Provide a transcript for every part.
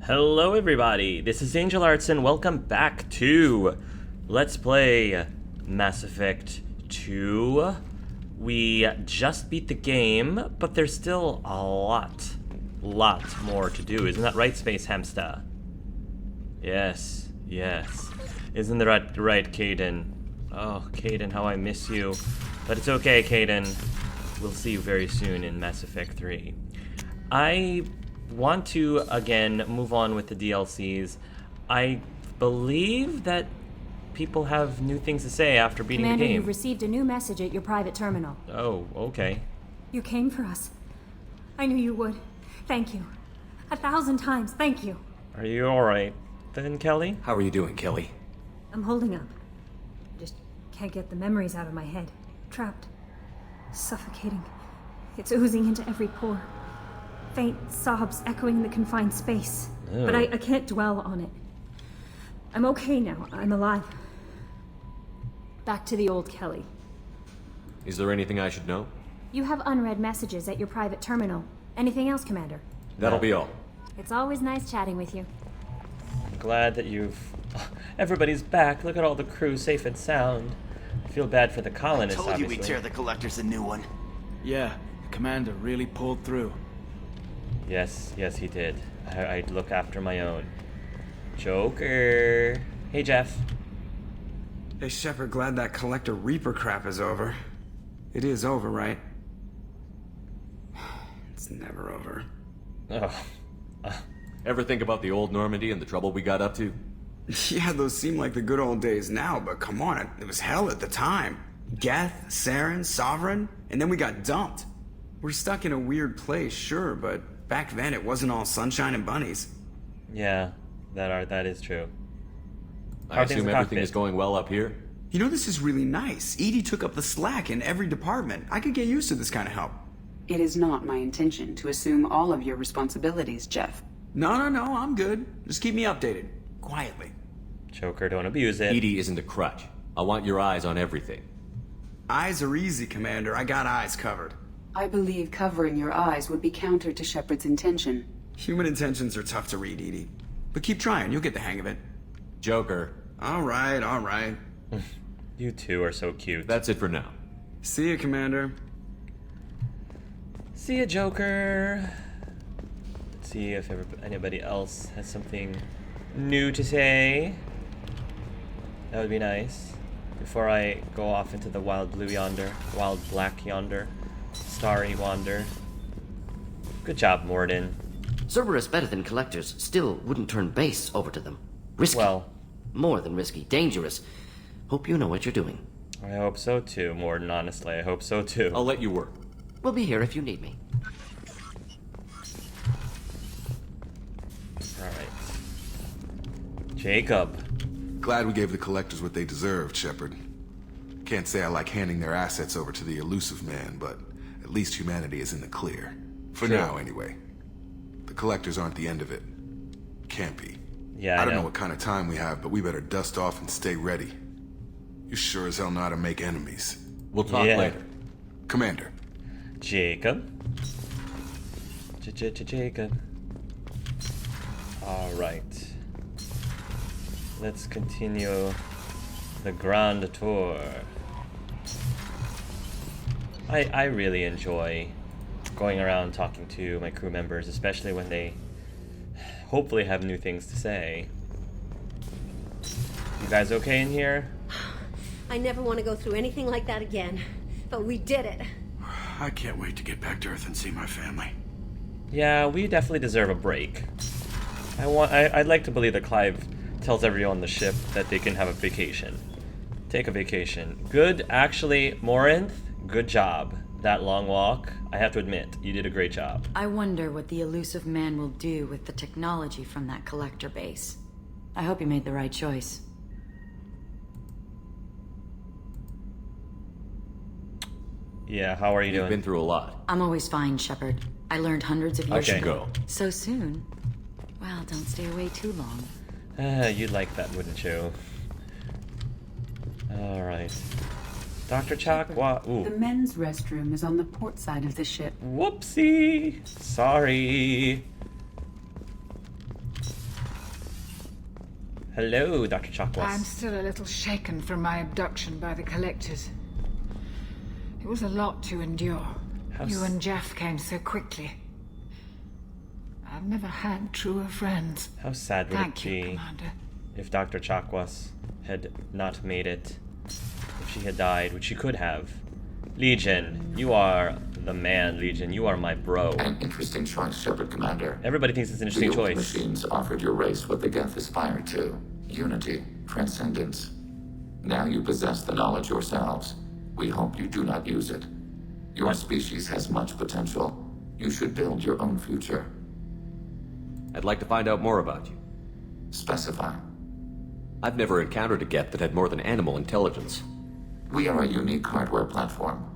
Hello everybody, this is Angel Arts and welcome back to Let's Play Mass Effect 2. We just beat the game, but there's still a lot more to do. Isn't that right, Space Hamster? Yes. Isn't that right, Caden? Oh, Caden, how I miss you. But it's okay, Caden. We'll see you very soon in Mass Effect 3. I want to, again, move on with the DLCs. I believe that people have new things to say after beating Commander, the game. you've received a new message at your private terminal. Oh, okay. You came for us. I knew you would. Thank you. 1,000 times, thank you. Are you alright then, Kelly? How are you doing, Kelly? I'm holding up. I just can't get the memories out of my head. Trapped. Suffocating. It's oozing into every pore. Faint sobs echoing the confined space. Ew. But I can't dwell on it. I'm okay now. I'm alive. Back to the old Kelly. Is there anything I should know? You have unread messages at your private terminal. Anything else, Commander? That'll be all. It's always nice chatting with you. I'm glad that everybody's back. Look at all the crew safe and sound. I feel bad for the colonists, Told you obviously. we'd tear the collectors a new one. Yeah, the commander really pulled through. Yes, he did. I'd look after my own. Joker. Hey, Jeff. Hey, Shepard, glad that Collector Reaper crap is over. It is over, right? It's never over. Oh. Ever think about the old Normandy and the trouble we got up to? Yeah, those seem like the good old days now, but come on, it was hell at the time. Geth, Saren, Sovereign, and then we got dumped. We're stuck in a weird place, sure, but back then it wasn't all sunshine and bunnies. Yeah, that is true. I assume everything is going well up here? You know, this is really nice. EDI took up the slack in every department. I could get used to this kind of help. It is not my intention to assume all of your responsibilities, Jeff. No, I'm good. Just keep me updated. Quietly. Joker, don't abuse it. EDI isn't a crutch. I want your eyes on everything. Eyes are easy, Commander. I got eyes covered. I believe covering your eyes would be counter to Shepard's intention. Human intentions are tough to read, EDI. But keep trying, you'll get the hang of it. Joker. All right. You two are so cute. That's it for now. See you, Commander. See ya, Joker. Let's see if anybody else has something new to say. That would be nice. Before I go off into the wild blue yonder, wild black yonder, starry wander. Good job, Morden. Cerberus better than collectors still wouldn't turn base over to them. Risky. Well, More than risky. Dangerous. Hope you know what you're doing. I hope so too, Morden, honestly. I hope so too. I'll let you work. We'll be here if you need me. Alright. Jacob. Glad we gave the collectors what they deserved, Shepard. Can't say I like handing their assets over to the elusive man, but at least humanity is in the clear. For True. now, anyway. The collectors aren't the end of it. Can't be. Yeah, I don't know what kind of time we have, but we better dust off and stay ready. You sure as hell know how to make enemies. We'll talk Yeah. later. Commander. Jacob. Jacob. Alright. Let's continue the grand tour. I really enjoy going around talking to my crew members, especially when they hopefully have new things to say. You guys okay in here? I never want to go through anything like that again, but we did it. I can't wait to get back to Earth and see my family. Yeah, we definitely deserve a break. I'd like to believe that Clive tells everyone on the ship that they can have a vacation. Take a vacation. Good, actually, Morinth, good job. That long walk, I have to admit, you did a great job. I wonder what the elusive man will do with the technology from that collector base. I hope you made the right choice. Yeah, how are you You've doing? been through a lot. I'm always fine, Shepard. I learned hundreds of years I should ago. go. So soon? Well, don't stay away too long. You'd like that, wouldn't you? Alright. Dr. Chakwa. The Ooh. men's restroom is on the port side of the ship. Whoopsie. Sorry. Hello, Dr. Chakwas. I'm still a little shaken from my abduction by the Collectors. It was a lot to endure. You and Jeff came so quickly. I've never had truer friends. How sad would Thank it you, be Commander. if Dr. Chakwas had not made it? If she had died, which she could have. Legion, you are the man, Legion. You are my bro. An interesting choice, Shepard, Commander. Everybody thinks it's an interesting the old choice. Machines offered your race what the Geth aspired to. Unity, transcendence. Now you possess the knowledge yourselves. We hope you do not use it. Your species has much potential. You should build your own future. I'd like to find out more about you. Specify. I've never encountered a Geth that had more than animal intelligence. We are a unique hardware platform.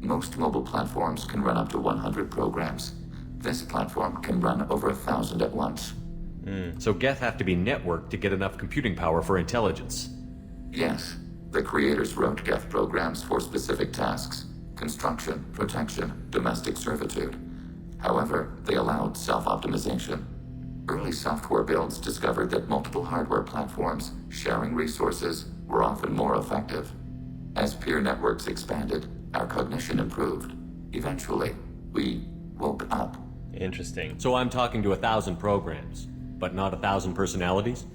Most mobile platforms can run up to 100 programs. This platform can run over 1,000 at once. So Geth have to be networked to get enough computing power for intelligence. Yes. The creators wrote Geth programs for specific tasks. Construction, protection, domestic servitude. However, they allowed self-optimization. Early software builds discovered that multiple hardware platforms sharing resources were often more effective. As peer networks expanded, our cognition improved. Eventually, we woke up. Interesting. So I'm talking to 1,000 programs, but not 1,000 personalities?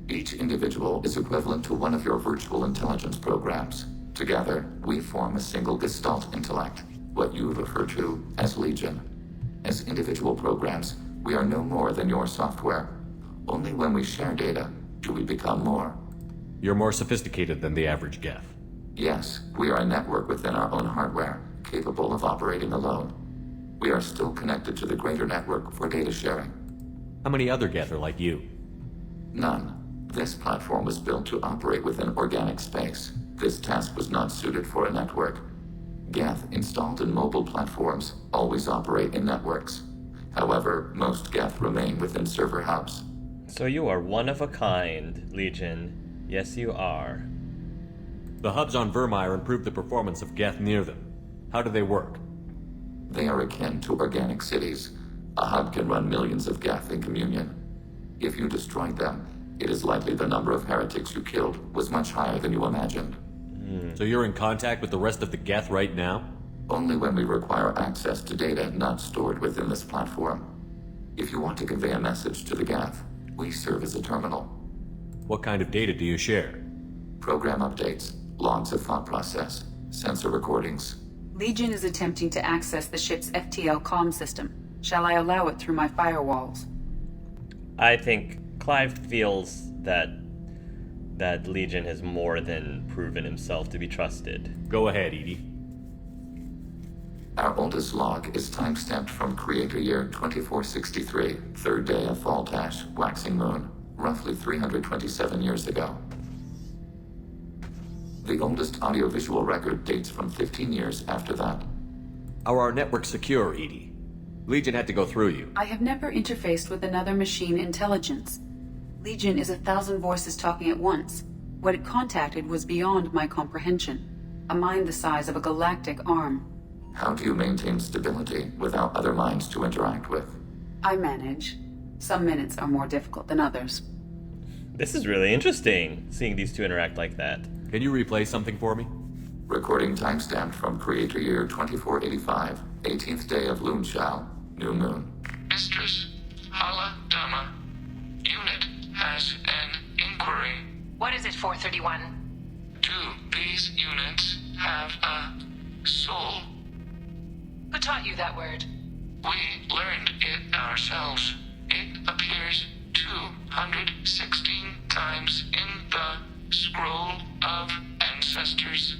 Each individual is equivalent to one of your virtual intelligence programs. Together, we form a single Gestalt intellect, what you refer to as Legion. As individual programs, we are no more than your software. Only when we share data do we become more. You're more sophisticated than the average Geth. Yes, we are a network within our own hardware, capable of operating alone. We are still connected to the greater network for data sharing. How many other Geth are like you? None. This platform was built to operate within organic space. This task was not suited for a network. Geth installed in mobile platforms always operate in networks. However, most Geth remain within server hubs. So you are one of a kind, Legion. Yes, you are. The hubs on Vermeer improve the performance of Geth near them. How do they work? They are akin to organic cities. A hub can run millions of Geth in communion. If you destroyed them, it is likely the number of heretics you killed was much higher than you imagined. So you're in contact with the rest of the Geth right now? Only when we require access to data not stored within this platform. If you want to convey a message to the Geth, we serve as a terminal. What kind of data do you share? Program updates, logs of thought process, sensor recordings. Legion is attempting to access the ship's FTL comm system. Shall I allow it through my firewalls? I think Clive feels that Legion has more than proven himself to be trusted. Go ahead, Edie. Our oldest log is timestamped from Creator Year 2463, third day of Faltash, waxing moon, roughly 327 years ago. The oldest audiovisual record dates from 15 years after that. Are our networks secure, Edie? Legion had to go through you. I have never interfaced with another machine intelligence. Legion is 1,000 voices talking at once. What it contacted was beyond my comprehension. A mind the size of a galactic arm. How do you maintain stability without other minds to interact with? I manage. Some minutes are more difficult than others. This is really interesting, seeing these two interact like that. Can you replay something for me? Recording timestamped from Creator Year 2485, 18th day of Loonshao, new moon. Mistress, Hala Dama. Unit has an inquiry. What is it, 431? Do these units have a soul? Who taught you that word? We learned it ourselves. It appears 216 times in the Scroll of Ancestors.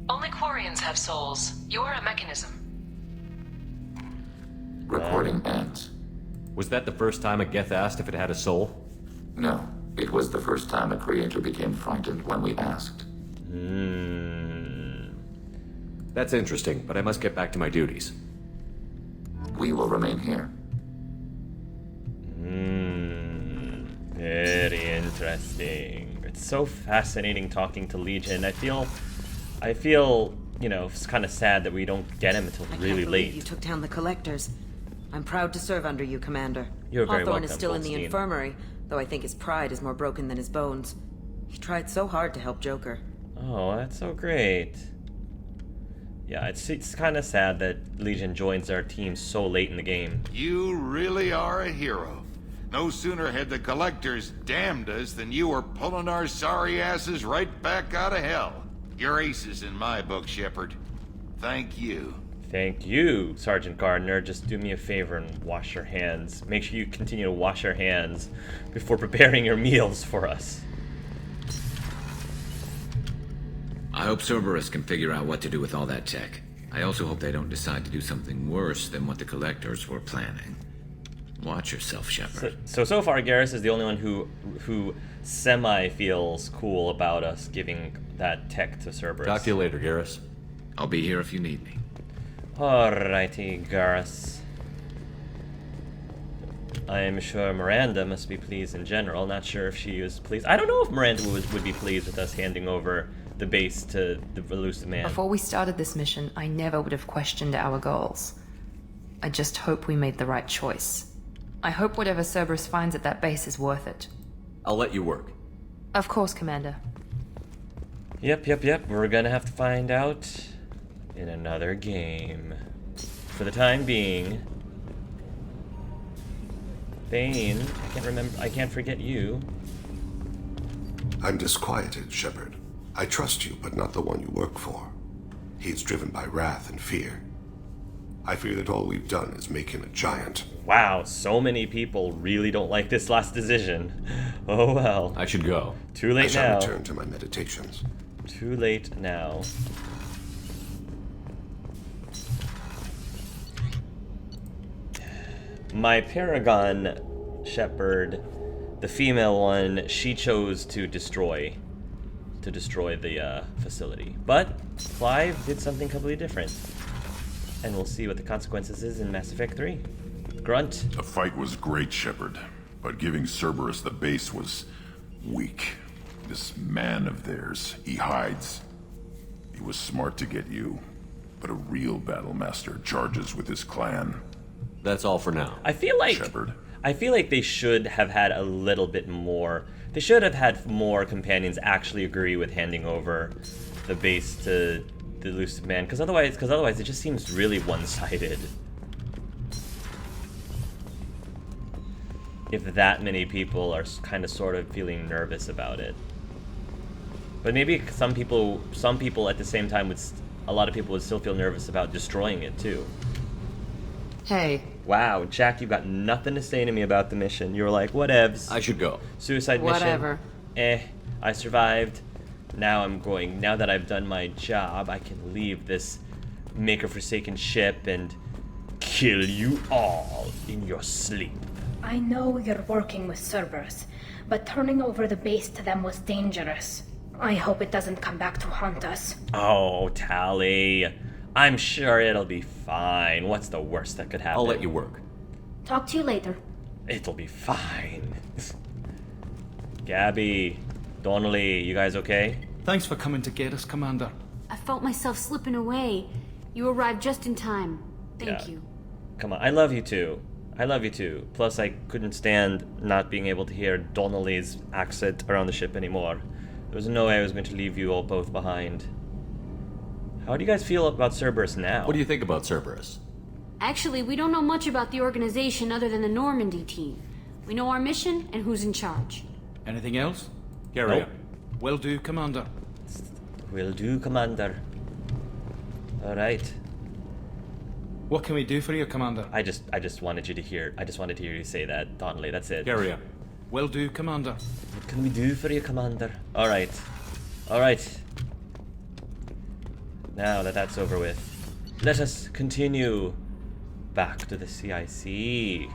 Only Quarians have souls. You're a mechanism. Recording ends. Was that the first time a Geth asked if it had a soul? No. It was the first time a creator became frightened when we asked. That's interesting, but I must get back to my duties. We will remain here. Very interesting. It's so fascinating talking to Legion. I feel, you know, it's kind of sad that we don't get him until really late. You took down the Collectors. I'm proud to serve under you, Commander. You're very Hawthorne welcome, is still in the Goldstein. infirmary, though I think his pride is more broken than his bones. He tried so hard to help Joker. Oh, that's so great. Yeah, it's kind of sad that Legion joins our team so late in the game. You really are a hero. No sooner had the Collectors damned us than you were pulling our sorry asses right back out of hell. You're aces in my book, Shepard. Thank you. Thank you, Sergeant Gardner. Just do me a favor and wash your hands. Make sure you continue to wash your hands before preparing your meals for us. I hope Cerberus can figure out what to do with all that tech. I also hope they don't decide to do something worse than what the Collectors were planning. Watch yourself, Shepard. So far, Garrus is the only one who semi feels cool about us giving that tech to Cerberus. Talk to you later, Garrus. I'll be here if you need me. Alrighty, Garrus. I'm sure Miranda must be pleased in general. Not sure if she is pleased. I don't know if Miranda would be pleased with us handing over the base to the elusive man. Before we started this mission, I never would have questioned our goals. I just hope we made the right choice. I hope whatever Cerberus finds at that base is worth it. I'll let you work. Of course, Commander. Yep. We're gonna have to find out in another game. For the time being, Bane, I can't forget you. I'm disquieted, Shepard. I trust you, but not the one you work for. He is driven by wrath and fear. I fear that all we've done is make him a giant. Wow, so many people really don't like this last decision. Oh well. I should go. Too late now. I shall return to my meditations. Too late now. My Paragon Shepard, the female one, she chose to destroy the facility. But Clive did something completely different. And we'll see what the consequences is in Mass Effect 3. Grunt. The fight was great, Shepard, but giving Cerberus the base was weak. This man of theirs, he hides. He was smart to get you, but a real battlemaster charges with his clan. That's all for now. I feel like Shepard. I feel like they should have had a little bit more. They should have had more companions actually agree with handing over the base to the elusive man, because otherwise it just seems really one-sided. If that many people are kind of sort of feeling nervous about it. But maybe some people at the same time a lot of people would still feel nervous about destroying it too. Hey. Wow, Jack, you got nothing to say to me about the mission. You were like, whatevs. I should go. Suicide Whatever. mission. I survived. Now that I've done my job, I can leave this Maker-forsaken ship and kill you all in your sleep. I know you're working with Cerberus, but turning over the base to them was dangerous. I hope it doesn't come back to haunt us. Oh, Tally. I'm sure it'll be fine. What's the worst that could happen? I'll let you work. Talk to you later. It'll be fine. Gabby, Donnelly, you guys okay? Thanks for coming to get us, Commander. I felt myself slipping away. You arrived just in time. Thank Yeah. you. Come on, I love you too. I love you too. Plus, I couldn't stand not being able to hear Donnelly's accent around the ship anymore. There was no way I was going to leave you all both behind. How do you guys feel about Cerberus now? What do you think about Cerberus? Actually, we don't know much about the organization other than the Normandy team. We know our mission and who's in charge. Anything else? Carry on. Will do, Commander. Will do, Commander. Alright. What can we do for you, Commander? I just wanted you to hear you say that, Donnelly. That's it. Carry on. Will do, Commander. What can we do for you, Commander? Alright. Alright. Now that that's over with, let us continue back to the CIC.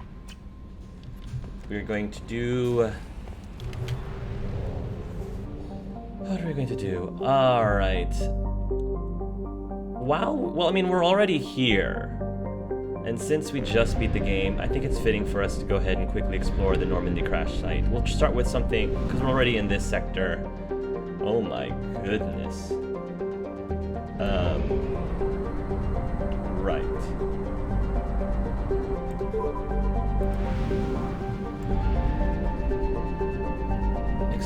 We're going to do... What are we going to do? Alright. Wow. Well, I mean, we're already here. And since we just beat the game, I think it's fitting for us to go ahead and quickly explore the Normandy crash site. We'll start with something, because we're already in this sector. Oh my goodness. Right.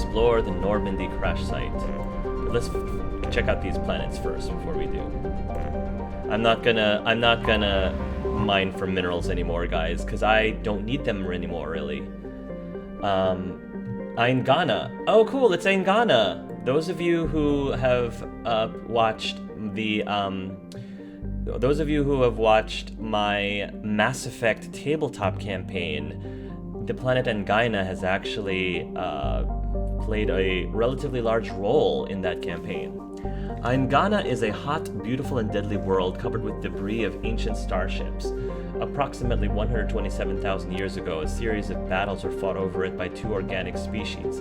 explore the Normandy crash site. Let's check out these planets first before we do. I'm not gonna mine for minerals anymore, guys, because I don't need them anymore, really. Aingana. Oh, cool, it's Aingana. Those of you who have watched my Mass Effect tabletop campaign, the planet Aingana has actually played a relatively large role in that campaign. Aingana is a hot, beautiful, and deadly world covered with debris of ancient starships. Approximately 127,000 years ago, a series of battles were fought over it by two organic species,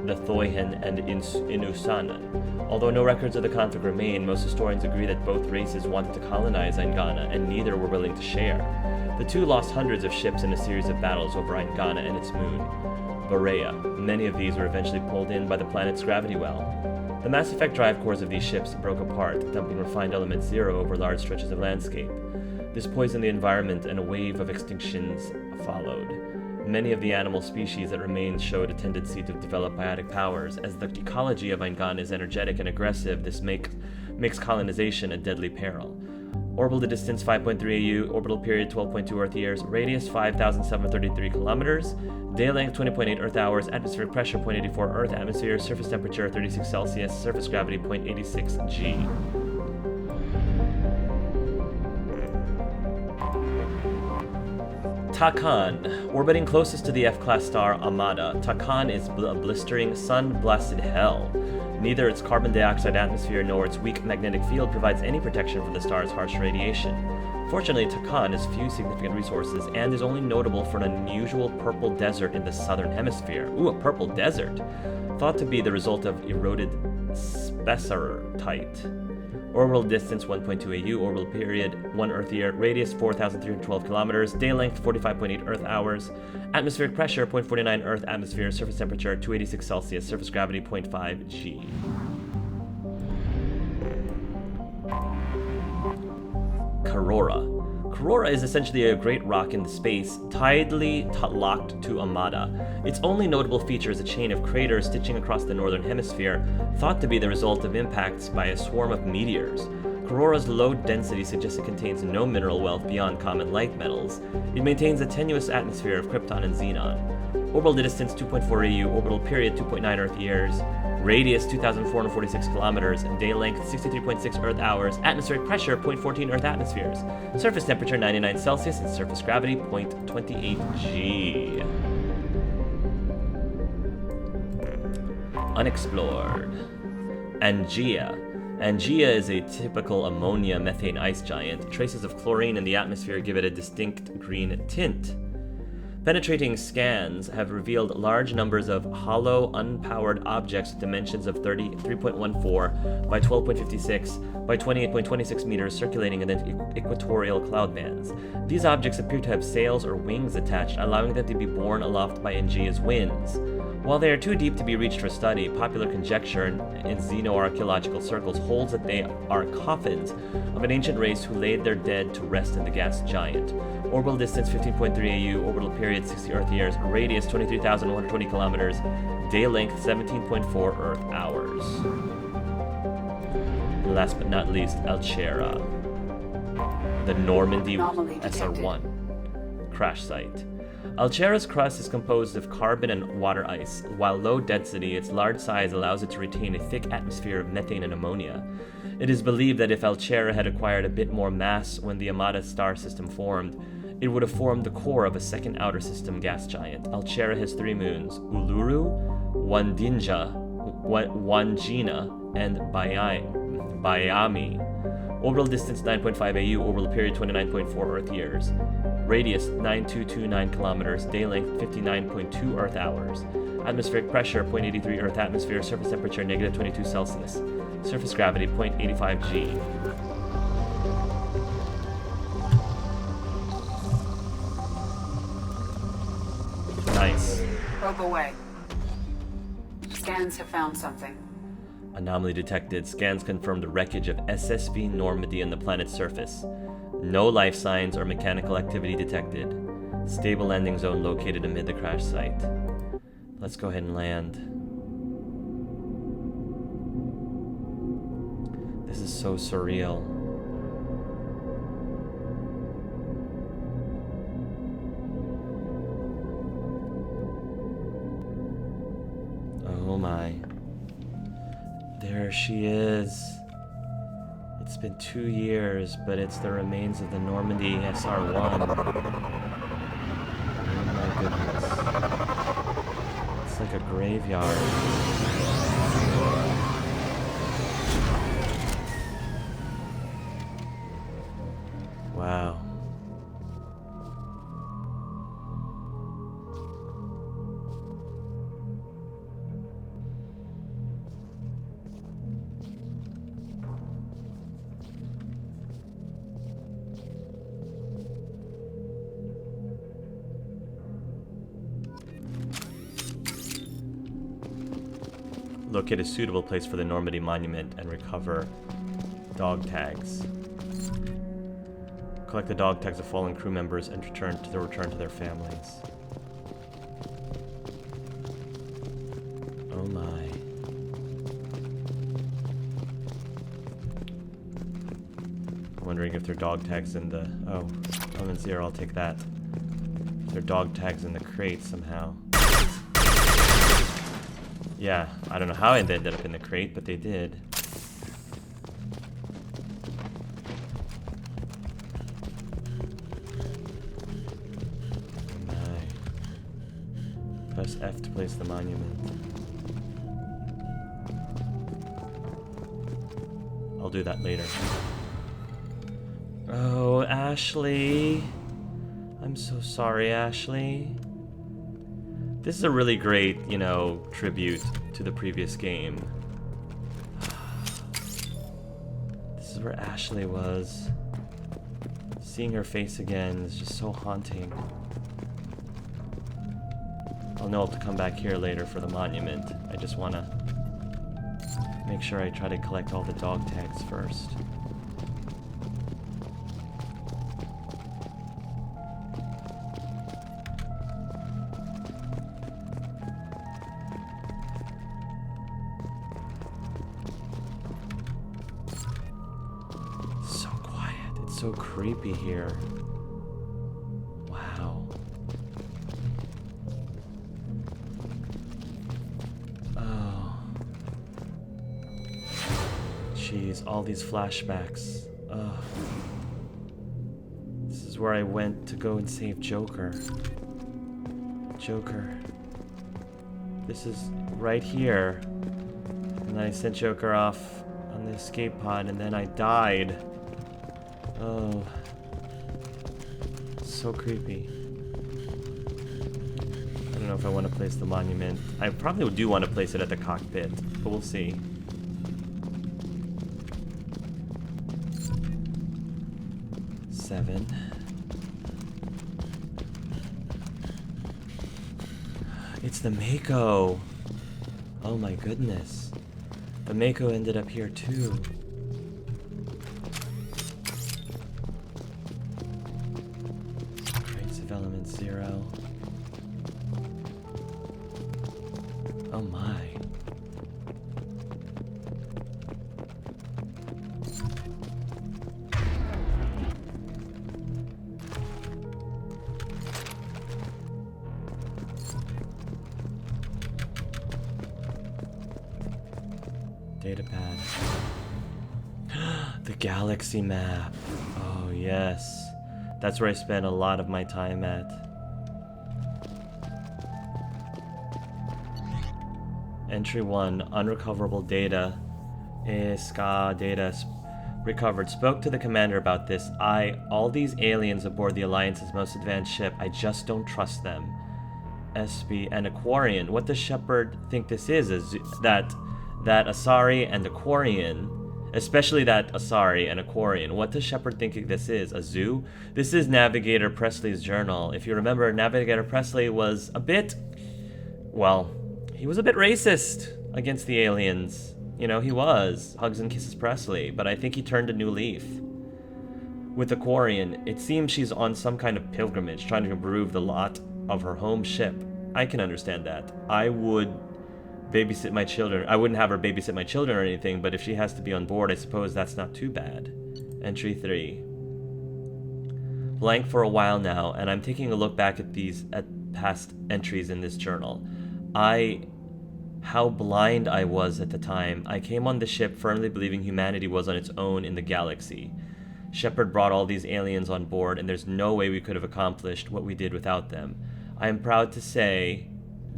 the Thoihan and Inusanan. Although no records of the conflict remain, most historians agree that both races wanted to colonize Aingana, and neither were willing to share. The two lost hundreds of ships in a series of battles over Aingana and its moon, Borea. Many of these were eventually pulled in by the planet's gravity well. The Mass Effect drive cores of these ships broke apart, dumping refined element zero over large stretches of landscape. This poisoned the environment, and a wave of extinctions followed. Many of the animal species that remained showed a tendency to develop biotic powers. As the ecology of Aingana is energetic and aggressive, this makes colonization a deadly peril. Orbital distance 5.3 AU, orbital period 12.2 Earth years, radius 5,733 kilometers, day length 20.8 Earth hours, atmospheric pressure 0.84 Earth atmosphere, surface temperature 36 Celsius, surface gravity 0.86 G. Takan. Orbiting closest to the F-class star Amada, Takan is a blistering, sun-blasted hell. Neither its carbon dioxide atmosphere nor its weak magnetic field provides any protection from the star's harsh radiation. Fortunately, Takan has few significant resources and is only notable for an unusual purple desert in the southern hemisphere. Ooh, a purple desert! Thought to be the result of eroded spessartite. Orbital distance 1.2 AU, orbital period 1 Earth year, radius 4,312 kilometers, day length 45.8 Earth hours, atmospheric pressure 0.49 Earth atmosphere, surface temperature 286 Celsius, surface gravity 0.5 G. Karora. Karora is essentially a great rock in space, tidally locked to Amada. Its only notable feature is a chain of craters stitching across the northern hemisphere, thought to be the result of impacts by a swarm of meteors. Karora's low density suggests it contains no mineral wealth beyond common light metals. It maintains a tenuous atmosphere of krypton and xenon. Orbital distance 2.4 AU, orbital period 2.9 Earth years, radius 2,446 kilometers, day length 63.6 Earth hours, atmospheric pressure 0.14 Earth atmospheres, surface temperature 99 Celsius, and surface gravity 0.28 G. Unexplored. Angea. Angea is a typical ammonia methane ice giant. Traces of chlorine in the atmosphere give it a distinct green tint. Penetrating scans have revealed large numbers of hollow, unpowered objects with dimensions of 33.14 by 12.56 by 28.26 meters circulating in the equatorial cloud bands. These objects appear to have sails or wings attached, allowing them to be borne aloft by Angea's winds. While they are too deep to be reached for study, popular conjecture in xenoarchaeological circles holds that they are coffins of an ancient race who laid their dead to rest in the gas giant. Orbital distance 15.3 AU, orbital period 60 Earth years, radius 23,120 kilometers, day length 17.4 Earth hours. And last but not least, Alchera, the Normandy SR-1 crash site. Alchera's crust is composed of carbon and water ice. While low density, its large size allows it to retain a thick atmosphere of methane and ammonia. It is believed that if Alchera had acquired a bit more mass when the Amada star system formed, it would have formed the core of a second outer system gas giant. Alchera has 3 moons, Uluru, Wandinja, Wangina, and Bayami. Orbital distance 9.5 AU, orbital period 29.4 Earth years. Radius 9229 kilometers, day length 59.2 Earth hours. Atmospheric pressure 0.83 Earth atmosphere, surface temperature negative 22 Celsius. Surface gravity 0.85 G. Nice. Probe away. Scans have found something. Anomaly detected. Scans confirmed the wreckage of SSV Normandy on the planet's surface. No life signs or mechanical activity detected. Stable landing zone located amid the crash site. Let's go ahead and land. This is so surreal. Oh my. There she is. It's been 2 years, but it's the remains of the Normandy SR-1. Oh my goodness. It's like a graveyard. Wow. Locate a suitable place for the Normandy Monument and recover dog tags. Collect the dog tags of fallen crew members and return to their families. Oh my. Wondering if there are dog tags in the... Oh, element 0, I'll take that. If there are dog tags in the crate somehow. Yeah, I don't know how it ended up in the crate, but they did. Press F to place the monument. I'll do that later. Oh, Ashley. I'm so sorry, Ashley. This is a really great, you know, tribute to the previous game. This is where Ashley was. Seeing her face again is just so haunting. I'll know to come back here later for the monument. I just want to make sure I try to collect all the dog tags first. It's so quiet. It's so creepy here. Wow. Jeez, all these flashbacks. Ugh. This is where I went to go and save Joker. Joker. This is right here. And I sent Joker off on the escape pod and then I died. Oh. So creepy. I don't know if I want to place the monument. I probably do want to place it at the cockpit, but we'll see. Seven. It's the Mako. Oh my goodness. The Mako ended up here too. Crates of element 0. Oh my. Datapad. The galaxy map. Oh yes. That's where I spent a lot of my time at. Entry 1, unrecoverable data. SCA data recovered. Spoke to the commander about this. All these aliens aboard the Alliance's most advanced ship, I just don't trust them. SB, an Aquarian. What does Shepard think this is? That Asari and Aquarian, especially that Asari and Aquarian. What does Shepard think this is? A zoo? This is Navigator Presley's journal. If you remember, Navigator Presley was a bit, well, he was a bit racist against the aliens. You know, he was. Hugs and kisses Presley, but I think he turned a new leaf. With Aquarian, it seems she's on some kind of pilgrimage, trying to improve the lot of her home ship. I can understand that. I would babysit my children. I wouldn't have her babysit my children or anything, but if she has to be on board, I suppose that's not too bad. Entry 3. Blank for a while now, and I'm taking a look back at past entries in this journal. How blind I was at the time. I came on the ship firmly believing humanity was on its own in the galaxy. Shepard brought all these aliens on board, and there's no way we could have accomplished what we did without them. I am proud to say,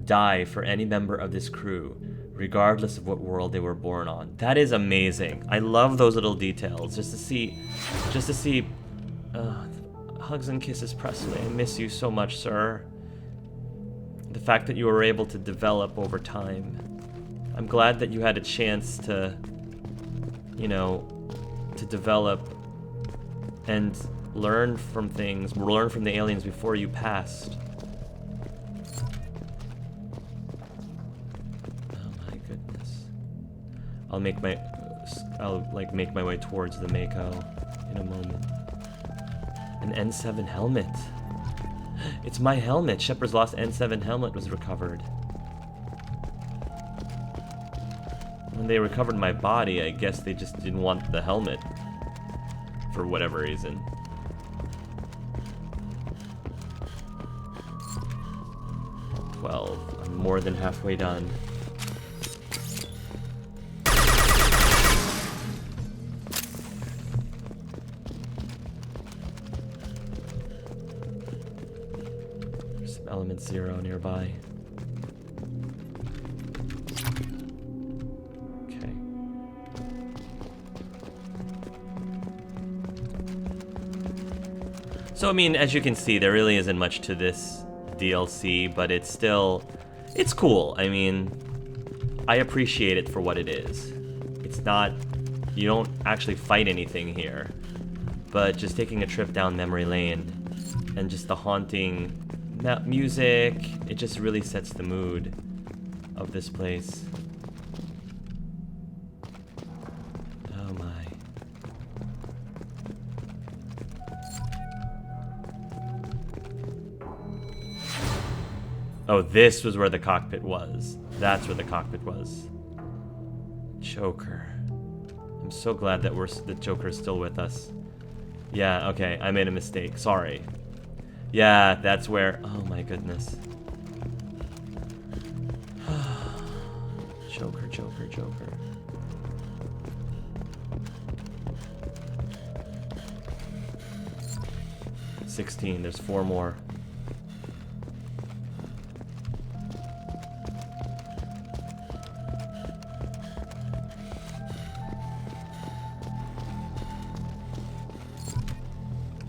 die for any member of this crew, regardless of what world they were born on. That is amazing. I love those little details. Just to see, hugs and kisses, Presley. I miss you so much, sir. The fact that you were able to develop over time. I'm glad that you had a chance to, you know, to develop and learn from things, learn from the aliens before you passed. Oh my goodness. I'll make my way towards the Mako in a moment. An N7 helmet. It's my helmet. Shepard's lost N7 helmet was recovered. When they recovered my body, I guess they just didn't want the helmet. For whatever reason. I'm more than halfway done. Element 0 nearby. Okay. So, I mean, as you can see, there really isn't much to this DLC, but it's cool. I mean, I appreciate it for what it is. It's not, you don't actually fight anything here, but just taking a trip down memory lane and just the haunting music, it just really sets the mood of this place. Oh my. Oh, this was where the cockpit was. That's where the cockpit was. Joker. I'm so glad that the Joker's still with us. Yeah, okay, I made a mistake. Sorry. Yeah, that's where... Oh my goodness. Joker, Joker, Joker. $16, there's 4 more.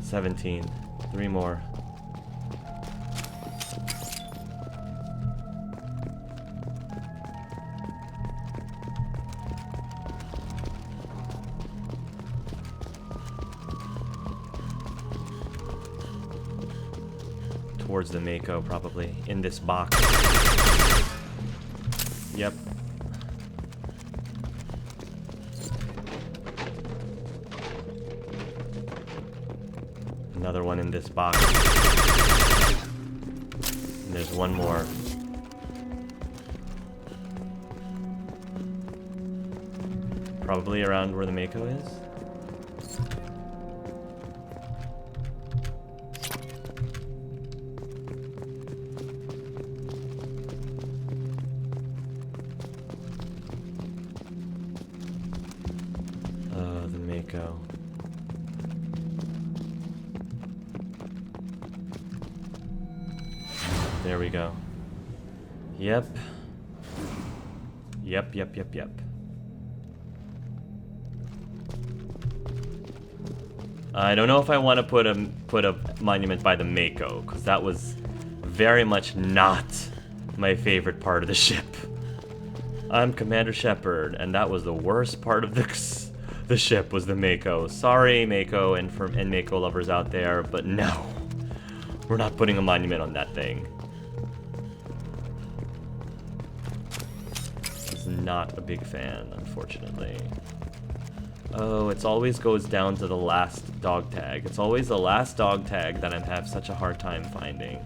$17, 3 more. Towards the Mako, probably, in this box. Yep. Another one in this box. And there's one more. Probably around where the Mako is. Go. There we go. Yep. Yep. I don't know if I want to put a monument by the Mako, because that was very much not my favorite part of the ship. I'm Commander Shepard, and that was the worst part of the ship was the Mako. Sorry, Mako and Mako lovers out there, but no. We're not putting a monument on that thing. He's not a big fan, unfortunately. Oh, it always goes down to the last dog tag. It's always the last dog tag that I have such a hard time finding.